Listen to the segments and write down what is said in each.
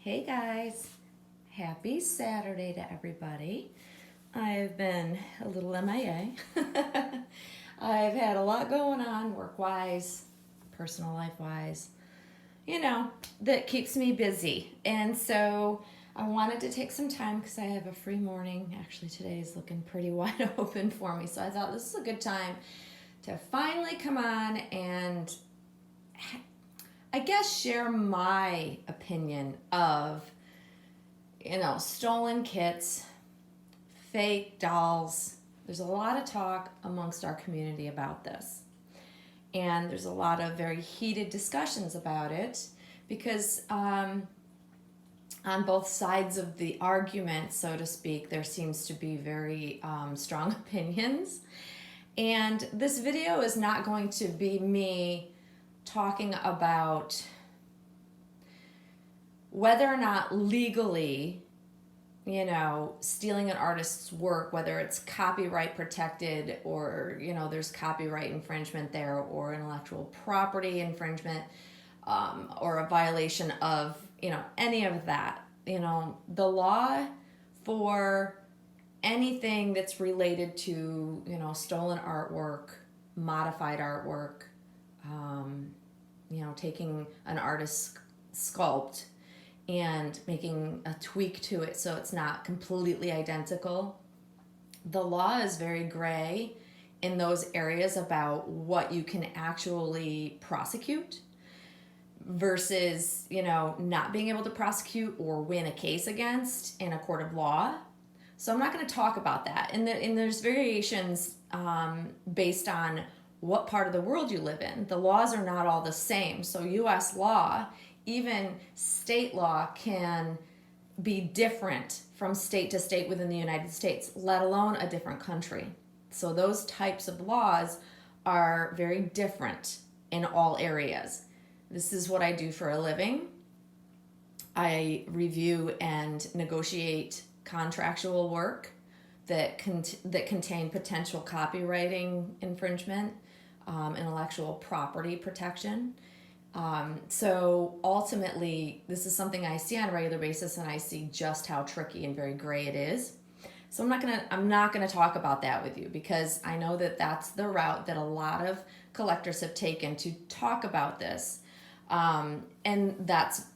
Hey guys, happy Saturday to everybody. I've been a little MIA. I've had a lot going on work wise, personal life wise, that keeps me busy. And so I wanted to take some time because I have a free morning. Actually, today is looking pretty wide open for me. So I thought this is a good time to finally come on and I guess share my opinion of stolen kits, fake dolls. There's a lot of talk amongst our community about this. And there's a lot of very heated discussions about it because on both sides of the argument, so to speak, there seems to be very strong opinions. And this video is not going to be me talking about whether or not legally, stealing an artist's work, whether it's copyright protected or, there's copyright infringement there or intellectual property infringement or a violation of, any of that. The law for anything that's related to, stolen artwork, modified artwork, taking an artist's sculpt and making a tweak to it so it's not completely identical. The law is very gray in those areas about what you can actually prosecute versus, not being able to prosecute or win a case against in a court of law. So I'm not going to talk about that. And there's variations based on what part of the world you live in. The laws are not all the same. So U.S. law, even state law, can be different from state to state within the United States, let alone a different country. So those types of laws are very different in all areas. This is what I do for a living. I review and negotiate contractual work that contain potential copywriting infringement, intellectual property protection. So ultimately, this is something I see on a regular basis, and I see just how tricky and very gray it is. So I'm not gonna talk about that with you because I know that that's the route that a lot of collectors have taken to talk about this, and that's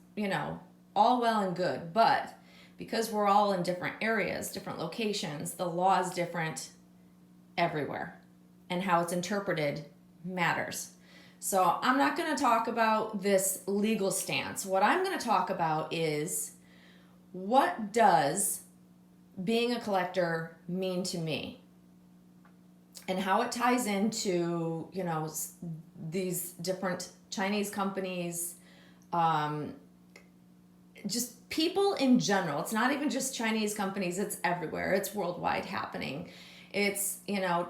all well and good, but because we're all in different areas, different locations, the law is different everywhere, and how it's interpreted matters. So I'm not going to talk about this legal stance. What I'm going to talk about is what does being a collector mean to me and how it ties into, these different Chinese companies, just people in general. It's not even just Chinese companies, it's everywhere. It's worldwide happening. It's,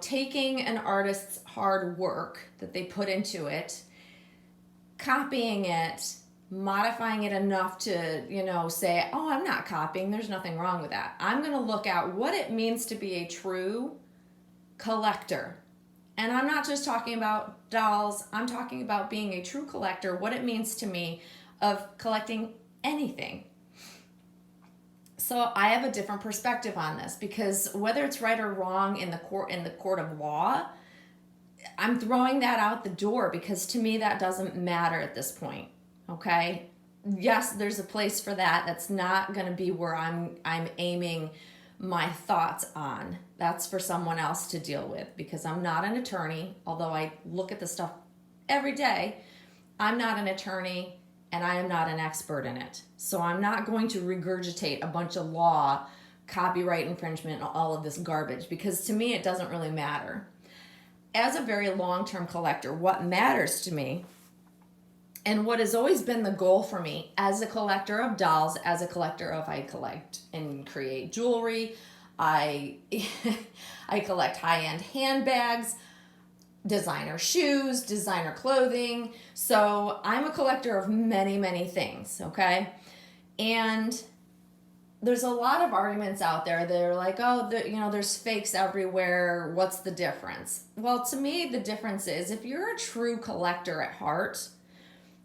taking an artist's hard work that they put into it, copying it, modifying it enough to, say, oh, I'm not copying. There's nothing wrong with that. I'm going to look at what it means to be a true collector. And I'm not just talking about dolls. I'm talking about being a true collector, what it means to me of collecting anything. So I have a different perspective on this because whether it's right or wrong in the court of law, I'm throwing that out the door because to me that doesn't matter at this point. Okay? Yes, there's a place for that. That's not going to be where I'm aiming my thoughts on. That's for someone else to deal with because I'm not an attorney, although I look at the stuff every day. I'm not an attorney. And I am not an expert in it. So I'm not going to regurgitate a bunch of law, copyright infringement, and all of this garbage, because to me it doesn't really matter. As a very long-term collector, what matters to me, and what has always been the goal for me as a collector of dolls, as a collector of, I collect and create jewelry, I collect high-end handbags, designer shoes, designer clothing. So I'm a collector of many, many things, okay? And there's a lot of arguments out there that are like, oh, there's fakes everywhere. What's the difference? Well, to me, the difference is if you're a true collector at heart,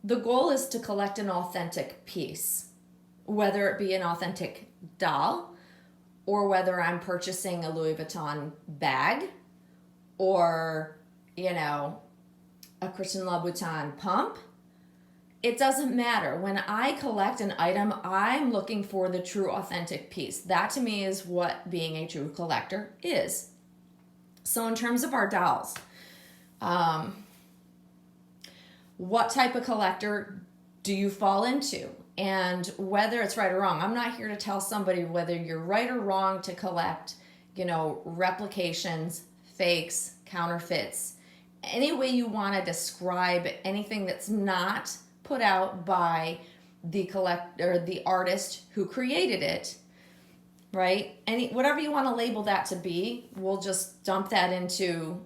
the goal is to collect an authentic piece. whether it be an authentic doll or whether I'm purchasing a Louis Vuitton bag or, a Christian Louboutin pump. It doesn't matter. When I collect an item, I'm looking for the true authentic piece. That to me is what being a true collector is. So in terms of our dolls, what type of collector do you fall into? And whether it's right or wrong, I'm not here to tell somebody whether you're right or wrong to collect, replications, fakes, counterfeits, any way you want to describe anything that's not put out by the artist who created it, right? Whatever you want to label that to be, we'll just dump that into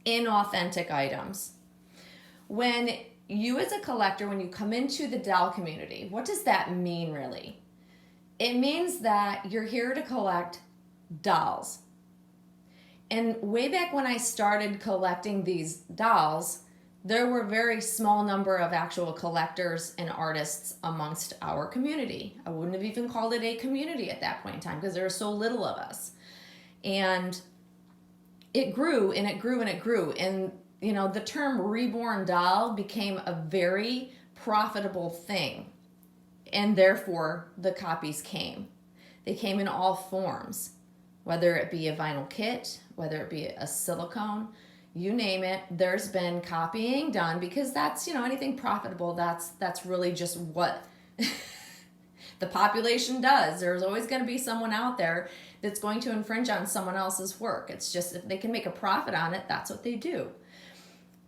inauthentic items. When you as a collector, when you come into the doll community, what does that mean really? It means that you're here to collect dolls. And way back when I started collecting these dolls, there were a very small number of actual collectors and artists amongst our community. I wouldn't have even called it a community at that point in time because there were so little of us. And it grew and it grew and it grew. And, the term reborn doll became a very profitable thing. And therefore, the copies came. They came in all forms, whether it be a vinyl kit, whether it be a silicone, you name it. There's been copying done because that's, anything profitable, that's really just what the population does. There's always going to be someone out there that's going to infringe on someone else's work. It's just if they can make a profit on it, that's what they do.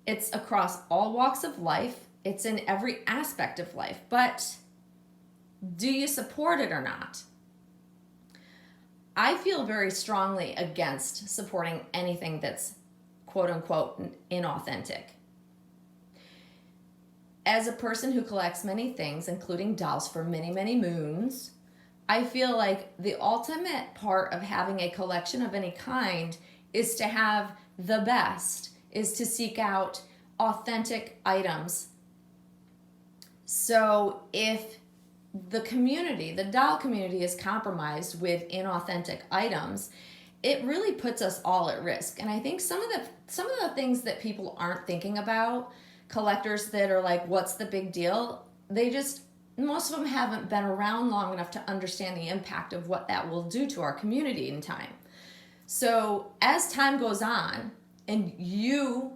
It's across all walks of life. It's in every aspect of life. But do you support it or not? I feel very strongly against supporting anything that's quote unquote inauthentic. As a person who collects many things, including dolls for many, many moons, I feel like the ultimate part of having a collection of any kind is to have the best, is to seek out authentic items. So if the community, the doll community, is compromised with inauthentic items, it really puts us all at risk. And I think some of the things that people aren't thinking about, collectors that are like, what's the big deal? Most of them haven't been around long enough to understand the impact of what that will do to our community in time. So as time goes on and you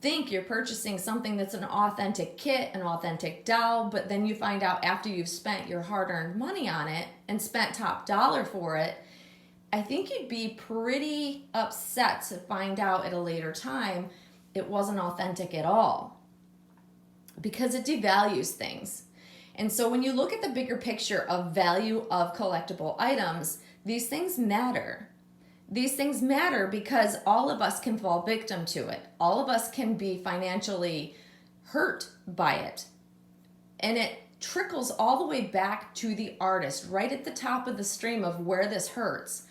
think you're purchasing something that's an authentic kit, an authentic doll, but then you find out after you've spent your hard-earned money on it and spent top dollar for it, I think you'd be pretty upset to find out at a later time it wasn't authentic at all, because it devalues things. And so when you look at the bigger picture of value of collectible items, these things matter. These things matter because all of us can fall victim to it. All of us can be financially hurt by it. And it trickles all the way back to the artist. Right at the top of the stream of where this hurts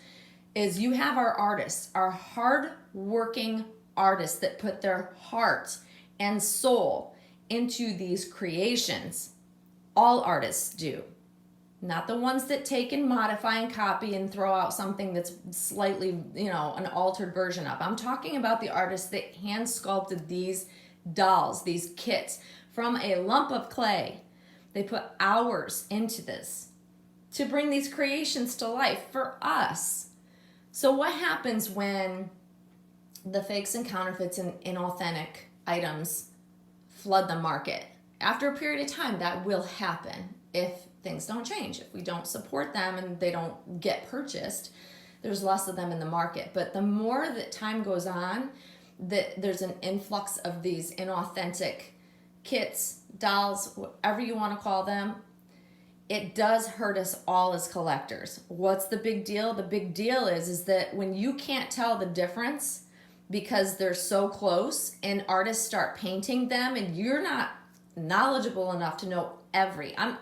is you have our artists, our hard-working artists that put their heart and soul into these creations. All artists do. Not the ones that take and modify and copy and throw out something that's slightly, an altered version of. I'm talking about the artists that hand sculpted these dolls, these kits from a lump of clay. They put hours into this to bring these creations to life for us. So what happens when the fakes and counterfeits and inauthentic items flood the market? After a period of time, that will happen if things don't change. If we don't support them and they don't get purchased, there's less of them in the market. But the more that time goes on, that there's an influx of these inauthentic kits, dolls, whatever you want to call them, it does hurt us all as collectors. What's the big deal? The big deal is that when you can't tell the difference because they're so close and artists start painting them and you're not knowledgeable enough to know I'm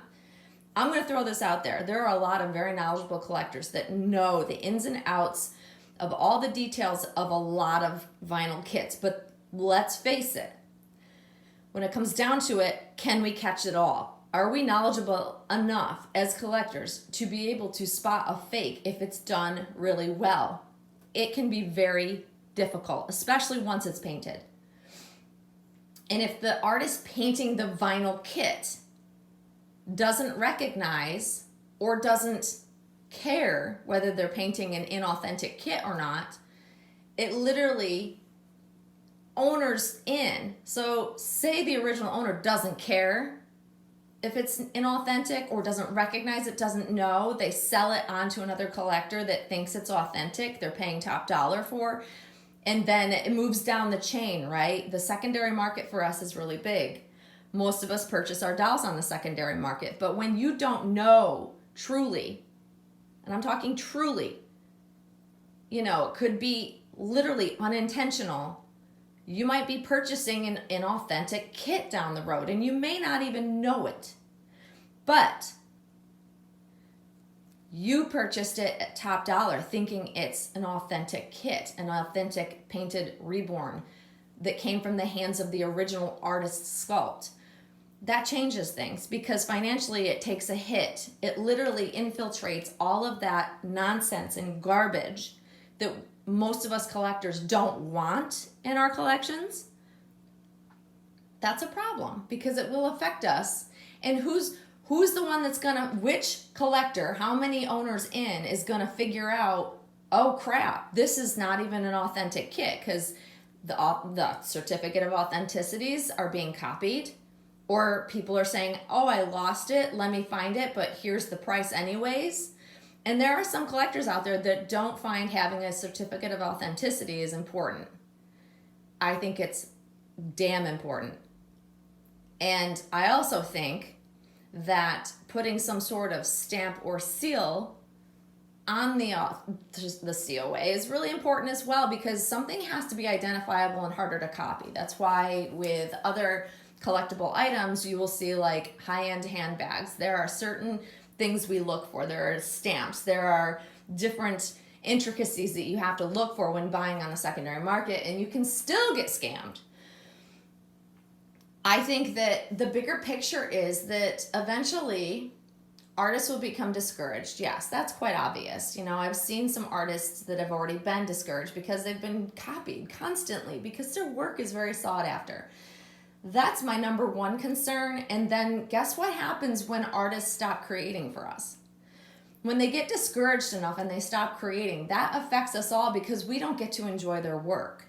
going to throw this out there. There are a lot of very knowledgeable collectors that know the ins and outs of all the details of a lot of vinyl kits. But let's face it, when it comes down to it, can we catch it all? Are we knowledgeable enough as collectors to be able to spot a fake if it's done really well? It can be very difficult, especially once it's painted. And if the artist painting the vinyl kit doesn't recognize or doesn't care whether they're painting an inauthentic kit or not, it literally owners in. So say the original owner doesn't care if it's inauthentic or doesn't recognize it, doesn't know, they sell it on to another collector that thinks it's authentic, they're paying top dollar for, and then it moves down the chain, right? The secondary market for us is really big. Most of us purchase our dolls on the secondary market, but when you don't know truly, and I'm talking truly, you know, it could be literally unintentional. You might be purchasing an inauthentic kit down the road and you may not even know it. But you purchased it at top dollar thinking it's an authentic kit, an authentic painted reborn that came from the hands of the original artist's sculpt. That changes things because financially it takes a hit. It literally infiltrates all of that nonsense and garbage that most of us collectors don't want in our collections. That's a problem because it will affect us. And who's the one that's gonna, which collector, how many owners in is gonna figure out, oh crap, this is not even an authentic kit because the certificate of authenticities are being copied, or people are saying, oh, I lost it, let me find it, but here's the price anyways. And there are some collectors out there that don't find having a certificate of authenticity is important. I think it's damn important. And I also think that putting some sort of stamp or seal on the COA is really important as well because something has to be identifiable and harder to copy. That's why with other collectible items, you will see like high-end handbags. There are certain things we look for. There are stamps. There are different intricacies that you have to look for when buying on the secondary market, and you can still get scammed. I think that the bigger picture is that eventually artists will become discouraged. Yes, that's quite obvious. You know, I've seen some artists that have already been discouraged because they've been copied constantly because their work is very sought after. That's my number one concern. And then guess what happens when artists stop creating for us? When they get discouraged enough and they stop creating, that affects us all because we don't get to enjoy their work.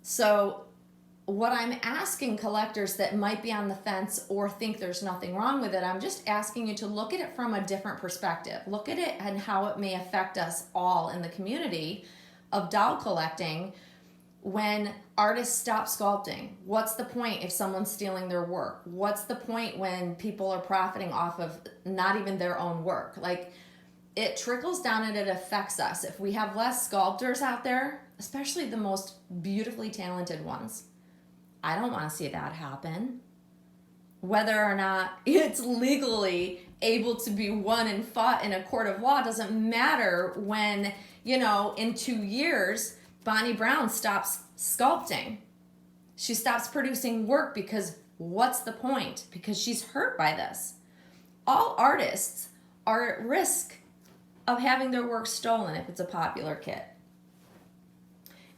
So what I'm asking collectors that might be on the fence or think there's nothing wrong with it, I'm just asking you to look at it from a different perspective. Look at it and how it may affect us all in the community of doll collecting. When artists stop sculpting, what's the point if someone's stealing their work? What's the point when people are profiting off of not even their own work? Like, it trickles down and it affects us. If we have less sculptors out there, especially the most beautifully talented ones, I don't want to see that happen. Whether or not it's legally able to be won and fought in a court of law doesn't matter when, you know, in 2 years, Bonnie Brown stops sculpting. She stops producing work because what's the point? Because she's hurt by this. All artists are at risk of having their work stolen if it's a popular kit.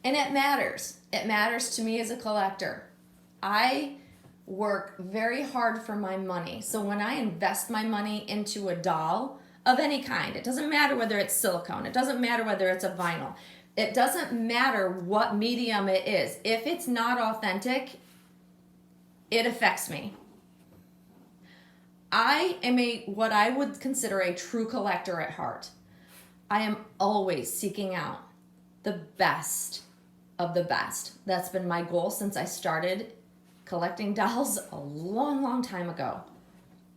And it matters. It matters to me as a collector. I work very hard for my money. So when I invest my money into a doll of any kind, it doesn't matter whether it's silicone, it doesn't matter whether it's a vinyl, it doesn't matter what medium it is. If it's not authentic, it affects me. I am what I would consider a true collector at heart. I am always seeking out the best of the best. That's been my goal since I started collecting dolls a long, long time ago.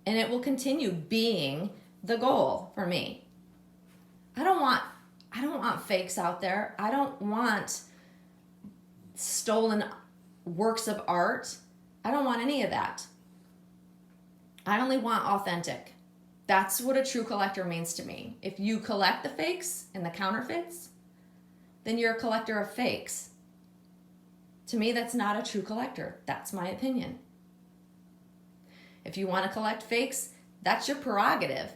And it will continue being the goal for me. I don't want fakes out there. I don't want stolen works of art. I don't want any of that. I only want authentic. That's what a true collector means to me. If you collect the fakes and the counterfeits, then you're a collector of fakes. To me, that's not a true collector. That's my opinion. If you want to collect fakes, that's your prerogative.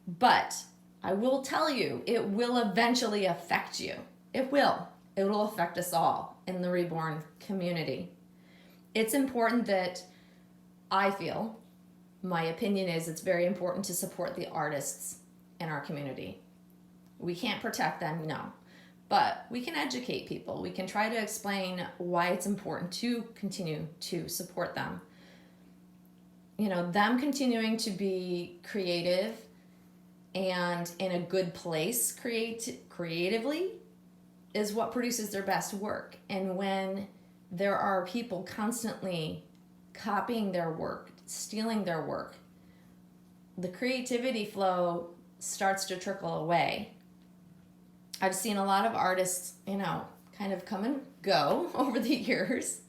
But I will tell you, it will eventually affect you. It will. It will affect us all in the reborn community. It's important that I feel, my opinion is, it's very important to support the artists in our community. We can't protect them, no. But we can educate people. We can try to explain why it's important to continue to support them. You know, them continuing to be creative and in a good place creatively is what produces their best work. And when there are people constantly copying their work, stealing their work, the creativity flow starts to trickle away. I've seen a lot of artists, you know, kind of come and go over the years.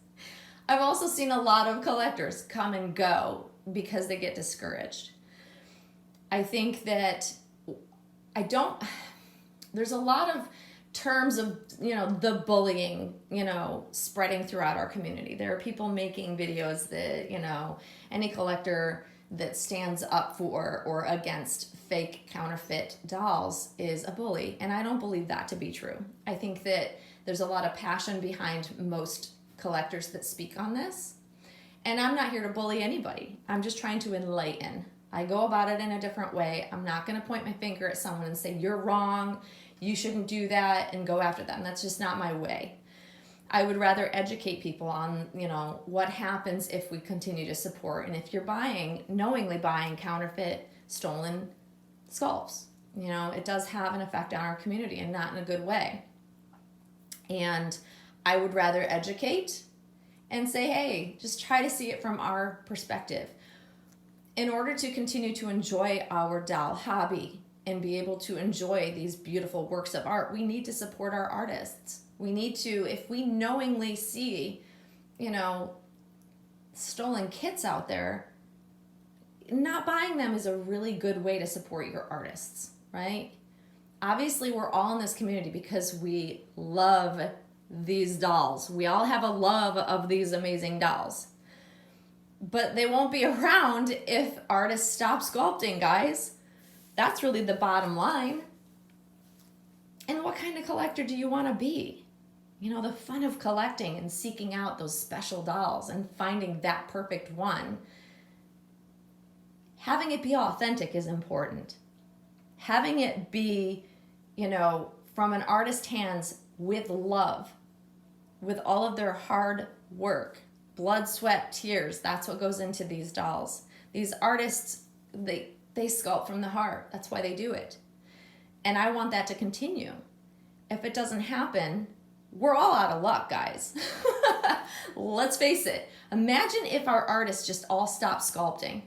I've also seen a lot of collectors come and go because they get discouraged. I think that there's a lot of terms of, you know, the bullying, you know, spreading throughout our community. There are people making videos that, you know, any collector that stands up for or against fake counterfeit dolls is a bully. And I don't believe that to be true. I think that there's a lot of passion behind most collectors that speak on this. And I'm not here to bully anybody. I'm just trying to enlighten. I go about it in a different way. I'm not going to point my finger at someone and say, you're wrong, you shouldn't do that, and go after them. That's just not my way. I would rather educate people on, you know, what happens if we continue to support, and if you're knowingly buying counterfeit, stolen sculpts. You know, it does have an effect on our community, and not in a good way. And I would rather educate and say, hey, just try to see it from our perspective. In order to continue to enjoy our doll hobby and be able to enjoy these beautiful works of art, we need to support our artists. We need to, if we knowingly see, you know, stolen kits out there, not buying them is a really good way to support your artists, right? Obviously, we're all in this community because we love these dolls. We all have a love of these amazing dolls. But they won't be around if artists stop sculpting, guys. That's really the bottom line. And what kind of collector do you want to be? You know, the fun of collecting and seeking out those special dolls and finding that perfect one. Having it be authentic is important. Having it be, you know, from an artist's hands with love, with all of their hard work, blood, sweat, tears. That's what goes into these dolls. These artists, they sculpt from the heart. That's why they do it. And I want that to continue. If it doesn't happen, we're all out of luck, guys. Let's face it. Imagine if our artists just all stopped sculpting.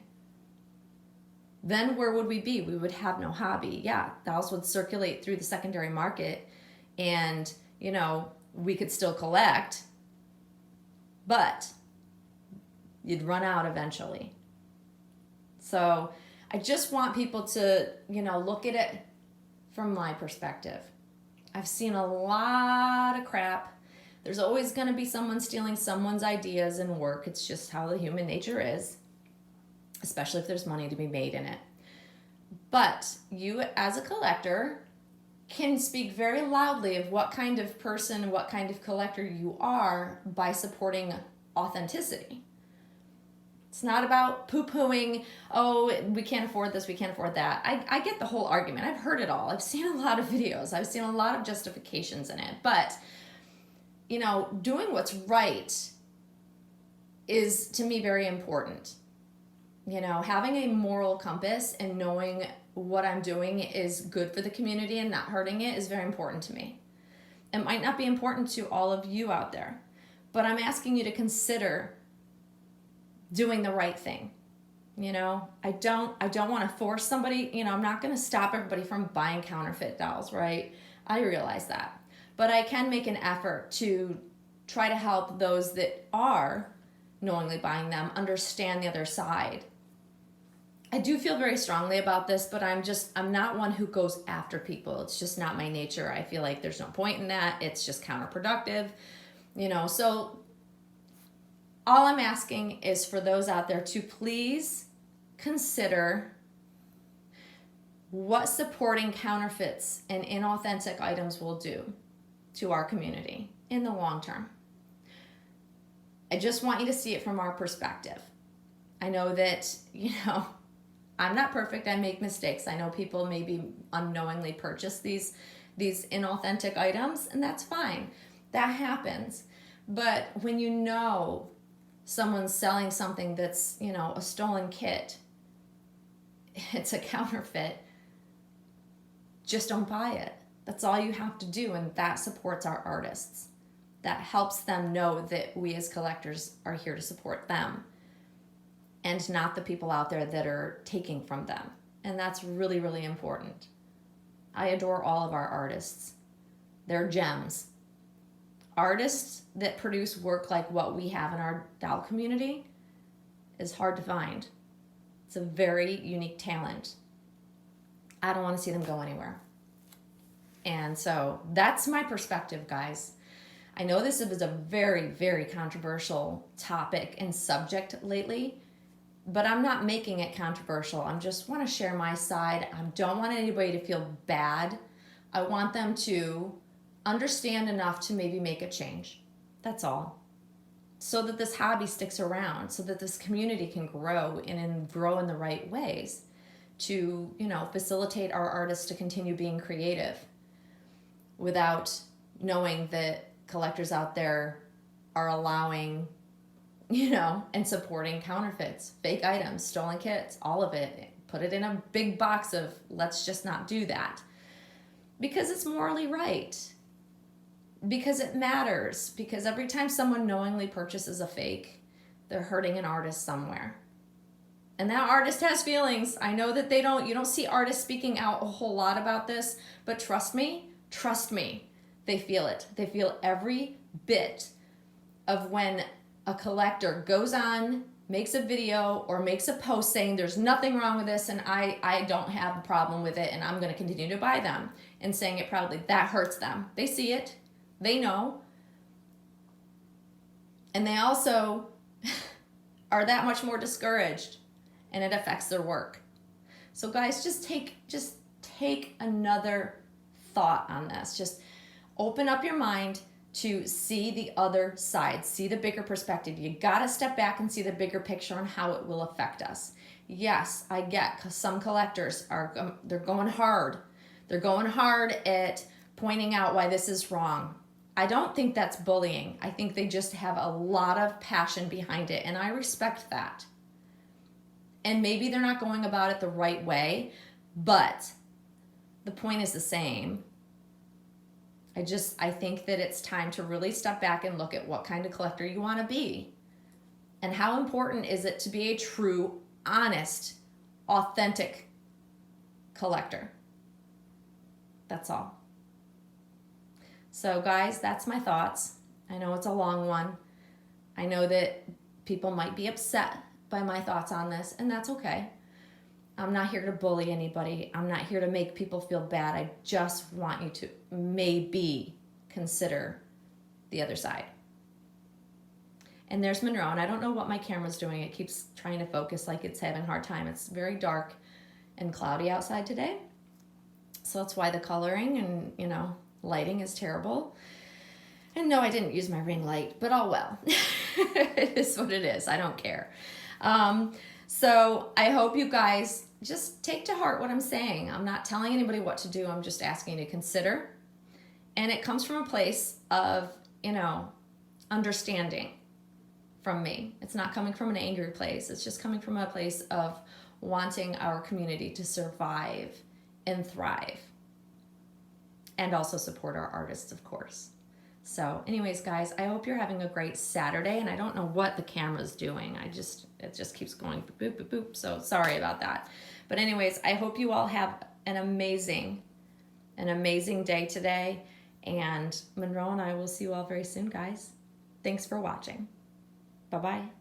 Then where would we be? We would have no hobby. Yeah, dolls would circulate through the secondary market and, you know, we could still collect, but you'd run out eventually. So I just want people to, you know, look at it from my perspective. I've seen a lot of crap. There's always going to be someone stealing someone's ideas and work. It's just how the human nature is, especially if there's money to be made in it. But you, as a collector, can speak very loudly of what kind of person, what kind of collector you are by supporting authenticity. It's not about poo-pooing, oh, we can't afford this, we can't afford that. I get the whole argument. I've heard it all. I've seen a lot of videos. I've seen a lot of justifications in it. But, you know, doing what's right is, to me, very important. You know, having a moral compass and knowing what I'm doing is good for the community and not hurting it is very important to me. It might not be important to all of you out there, but I'm asking you to consider doing the right thing. You know, I don't want to force somebody, you know, I'm not going to stop everybody from buying counterfeit dolls, right? I realize that. But I can make an effort to try to help those that are knowingly buying them understand the other side. I do feel very strongly about this, but I'm not one who goes after people. It's just not my nature. I feel like there's no point in that. It's just counterproductive, you know. So all I'm asking is for those out there to please consider what supporting counterfeits and inauthentic items will do to our community in the long term. I just want you to see it from our perspective. I know that, I'm not perfect. I make mistakes. I know people maybe unknowingly purchase these inauthentic items, and that's fine. That happens. But when you know someone's selling something that's, a stolen kit, it's a counterfeit, just don't buy it. That's all you have to do, and that supports our artists. That helps them know that we as collectors are here to support them and not the people out there that are taking from them. And that's really, really important. I adore all of our artists. They're gems. Artists that produce work like what we have in our doll community is hard to find. It's a very unique talent. I don't want to see them go anywhere. And so that's my perspective, guys. I know this is a very, very controversial topic and subject lately, but I'm not making it controversial. I just want to share my side. I don't want anybody to feel bad. I want them to understand enough to maybe make a change. That's all. So that this hobby sticks around, so that this community can grow and grow in the right ways to, facilitate our artists to continue being creative without knowing that collectors out there are allowing, and supporting counterfeits, fake items, stolen kits, all of it. Put it in a big box of let's just not do that. Because it's morally right. Because it matters. Because every time someone knowingly purchases a fake, they're hurting an artist somewhere. And that artist has feelings. I know that you don't see artists speaking out a whole lot about this, but trust me, they feel it. They feel every bit of when a collector goes on, makes a video or makes a post saying there's nothing wrong with this and I don't have a problem with it and I'm going to continue to buy them, and saying it proudly. That hurts them. They see it. They know. And they also are that much more discouraged, and it affects their work. So guys, just take another thought on this. Just open up your mind to see the other side, see the bigger perspective. You got to step back and see the bigger picture on how it will affect us. Yes, I get, because some collectors they're going hard. They're going hard at pointing out why this is wrong. I don't think that's bullying. I think they just have a lot of passion behind it, and I respect that. And maybe they're not going about it the right way, but the point is the same. I think that it's time to really step back and look at what kind of collector you want to be. And how important is it to be a true, honest, authentic collector? That's all. So guys, that's my thoughts. I know it's a long one. I know that people might be upset by my thoughts on this, and that's okay. I'm not here to bully anybody. I'm not here to make people feel bad. I just want you to maybe consider the other side. And there's Monroe, and I don't know what my camera's doing. It keeps trying to focus like it's having a hard time. It's very dark and cloudy outside today. So that's why the coloring and, lighting is terrible. And no, I didn't use my ring light, but oh well. It is what it is. I don't care. So I hope you guys just take to heart what I'm saying. I'm not telling anybody what to do. I'm just asking you to consider. And it comes from a place of, understanding from me. It's not coming from an angry place. It's just coming from a place of wanting our community to survive and thrive. And also support our artists, of course. So anyways, guys, I hope you're having a great Saturday, and I don't know what the camera's doing. It just keeps going boop, boop, boop. So sorry about that. But anyways, I hope you all have an amazing day today. And Monroe and I will see you all very soon, guys. Thanks for watching. Bye-bye.